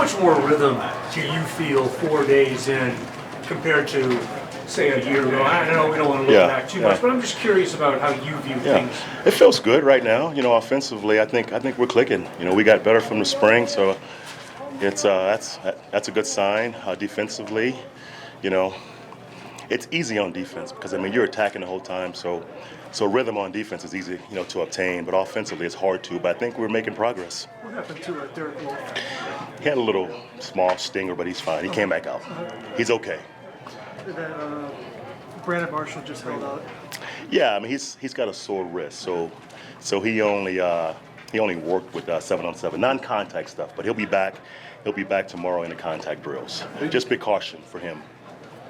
much more rhythm do you feel 4 days in compared to, say, a year ago? I know we don't want to look back too much, but I'm just curious about how you view things. It feels good right now. Offensively, I think we're clicking. We got better from the spring, so it's that's a good sign. Defensively, it's easy on defense because you're attacking the whole time, so rhythm on defense is easy, to obtain, but offensively it's hard to. But I think we're making progress. What happened to Derek Wolf? He had a little small stinger, but he's fine. He came back out. He's okay. That Brandon Marshall just held out. Yeah, he's got a sore wrist, so he only worked with 7-on-7 non-contact stuff, but he'll be back. He'll be back tomorrow in the contact drills. Just be caution for him.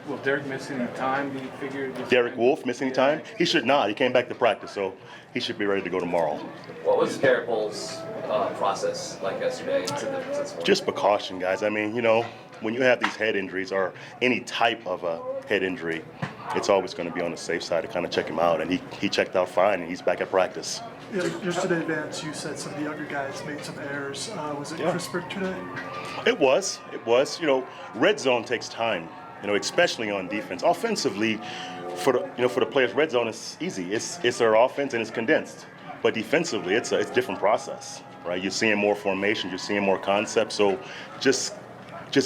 Will Derek miss any time, do you figure? Derek Wolf miss any time? He should not. He came back to practice, so he should be ready to go tomorrow. What was Derek Wolf's process like yesterday? Just precaution, guys. When you have these head injuries or any type of a head injury, it's always going to be on the safe side to kind of check him out, and he checked out fine, and he's back at practice. Yesterday, Vance, you said some of the younger guys made some errors. Was it crisper today? It was. Red zone takes time. Especially on defense. Offensively, for the players, red zone is easy. It's their offense and it's condensed. But defensively, it's a different process, right? You're seeing more formation, you're seeing more concepts. So just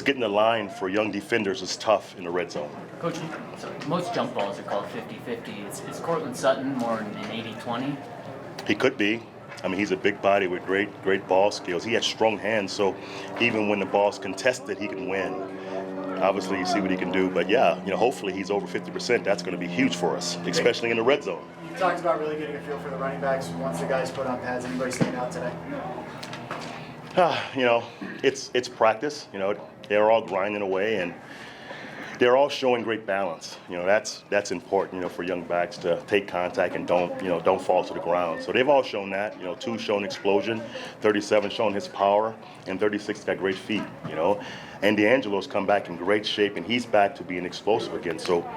getting the line for young defenders is tough in the red zone. Coach, so most jump balls are called 50-50. Is Cortland Sutton more an 80-20? He could be. He's a big body with great ball skills. He has strong hands, so even when the ball's contested, he can win. Obviously, you see what he can do, but hopefully he's over 50%. That's going to be huge for us, especially in the red zone. You talked about really getting a feel for the running backs once the guys put on pads. Anybody stand out today? It's practice. They're all grinding away, and they're all showing great balance. That's important. For young backs to take contact and don't fall to the ground. So they've all shown that. 2 showing explosion, 37 showing his power, and 36 got great feet. And D'Angelo's come back in great shape, and he's back to being explosive again. So,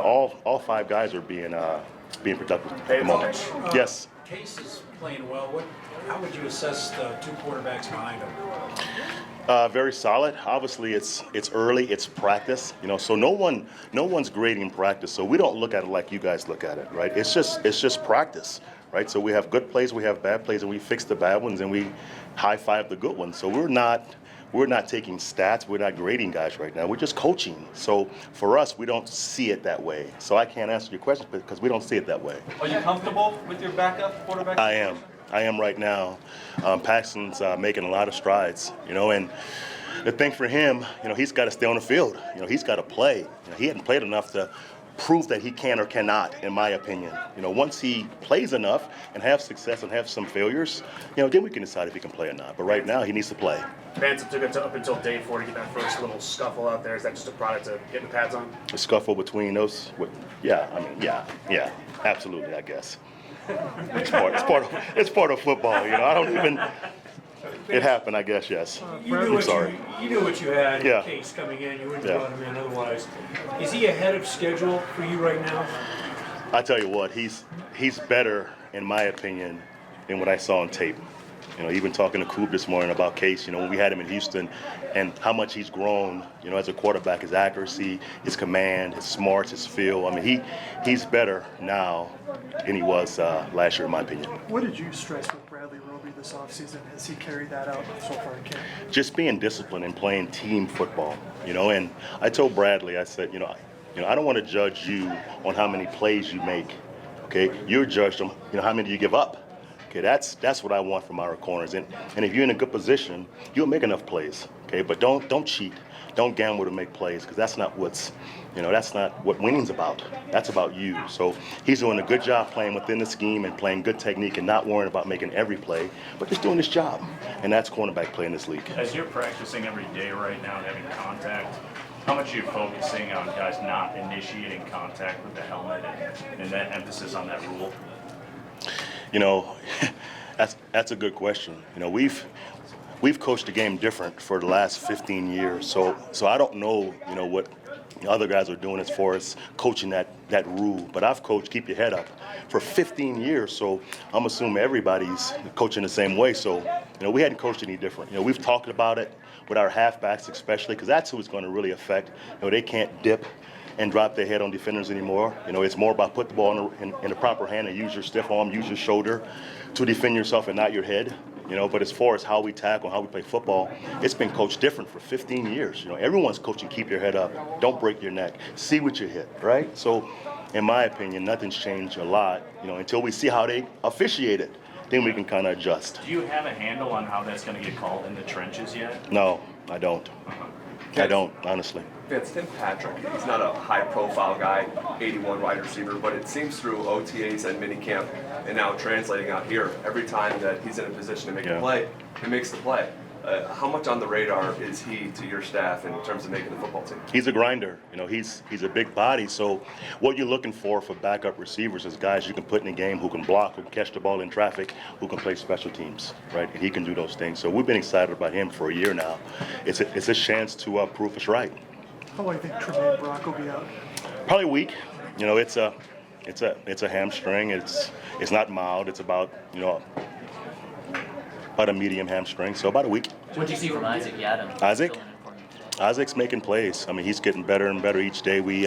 all 5 guys are being productive at the moment. Yes. Case is playing well. How would you assess the 2 quarterbacks behind him? Very solid. Obviously, it's early. It's practice. So no one's grading practice. So we don't look at it like you guys look at it, right? It's just practice, right? So we have good plays, we have bad plays, and we fix the bad ones, and we high five the good ones. So we're not taking stats. We're not grading guys right now. We're just coaching. So for us, we don't see it that way. So I can't answer your question because we don't see it that way. Are you comfortable with your backup quarterback? I am right now. Paxton's making a lot of strides, and the thing for him, he's got to stay on the field. He's got to play. He hadn't played enough to prove that he can or cannot, in my opinion. Once he plays enough and have success and have some failures, then we can decide if he can play or not. But right now, he needs to play. Vance, it took it up until day 4 to get that first little scuffle out there. Is that just a product of getting the pads on? A scuffle between those? Yeah, absolutely, I guess. It's part of football, I don't even. It happened, I guess. Yes. I'm sorry. You knew what you had in Case coming in. You wouldn't have brought him in otherwise. Is he ahead of schedule for you right now? I tell you what, he's better, in my opinion, than what I saw on tape. Even talking to Coop this morning about Case, when we had him in Houston and how much he's grown, as a quarterback, his accuracy, his command, his smarts, his feel. He's better now than he was last year, in my opinion. What did you stress with Bradley Roby this offseason? Has he carried that out so far in camp? Just being disciplined and playing team football, and I told Bradley, I said, I don't want to judge you on how many plays you make, okay? You're judged on, how many you give up. Okay, that's what I want from our corners, and if you're in a good position, you'll make enough plays. Okay, but don't cheat, don't gamble to make plays, because that's not what winning's about. That's about you. So he's doing a good job playing within the scheme and playing good technique and not worrying about making every play, but just doing his job, and that's cornerback play in this league. As you're practicing every day right now and having contact, how much are you focusing on guys not initiating contact with the helmet and that emphasis on that rule? That's a good question. We've coached the game different for the last 15 years, so I don't know, what other guys are doing as far as coaching that rule. But I've coached keep your head up for 15 years, so I'm assuming everybody's coaching the same way. So we hadn't coached any different. We've talked about it, with our halfbacks especially, because that's who it's going to really affect. You know, they can't dip and drop their head on defenders anymore. You know, it's more about put the ball in the proper hand and use your stiff arm, use your shoulder to defend yourself and not your head. You know, but as far as how we tackle, how we play football, it's been coached different for 15 years. You know, everyone's coaching keep your head up, don't break your neck, see what you hit, right? So, in my opinion, nothing's changed a lot, you know, until we see how they officiate it. Then we can kind of adjust. Do you have a handle on how that's going to get called in the trenches yet? No, I don't. I don't, honestly. Vince, Tim Patrick, he's not a high-profile guy, 81 wide receiver, but it seems through OTAs and minicamp and now translating out here, every time that he's in a position to make a play, he makes the play. How much on the radar is he to your staff in terms of making the football team? He's a grinder. You know, he's a big body. So what you're looking for backup receivers is guys you can put in the game who can block, who can catch the ball in traffic, who can play special teams, right? And he can do those things. So we've been excited about him for a year now. It's a chance to prove us right. How long do you think Tremaine Brock will be out? Probably a week. You know, it's a hamstring. It's not mild. It's about a medium hamstring. So about a week. What do you see from Isaac Yadam? Isaac? Still an important- Isaac's making plays. I mean, he's getting better and better each day we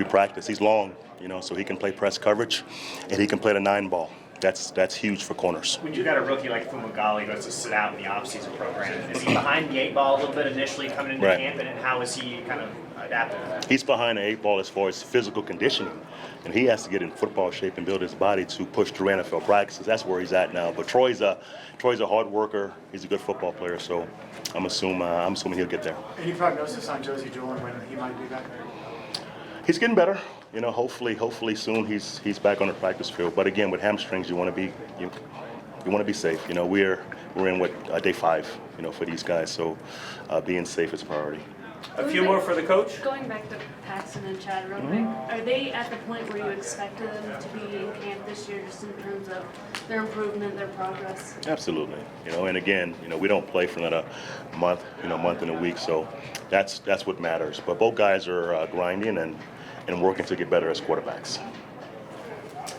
practice. He's long, you know, so he can play press coverage, and he can play the 9-ball. That's huge for corners. When you got a rookie like Fumagalli who has to sit out in the offseason program, is he behind the 8-ball a little bit initially coming into camp, and how is he kind of adapting to that? He's behind the 8-ball as far as physical conditioning, and he has to get in football shape and build his body to push through NFL practices. That's where he's at now. But Troy's a hard worker. He's a good football player, so I'm assuming he'll get there. Any prognosis on Josie Jewell and when he might be back? He's getting better. You know, hopefully soon he's back on the practice field. But again, with hamstrings, you want to be safe. You know, we're in day 5, you know, for these guys. So being safe is a priority. A few more for the coach? Going back to Paxton and Chad real quick, are they at the point where you expected them to be in camp this year, just in terms of their improvement, their progress? Absolutely. You know, and again, you know, we don't play for another month and a week, so that's what matters. But both guys are grinding and working to get better as quarterbacks.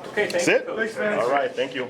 Okay, thanks. That's it? Thanks, man. All right, thank you.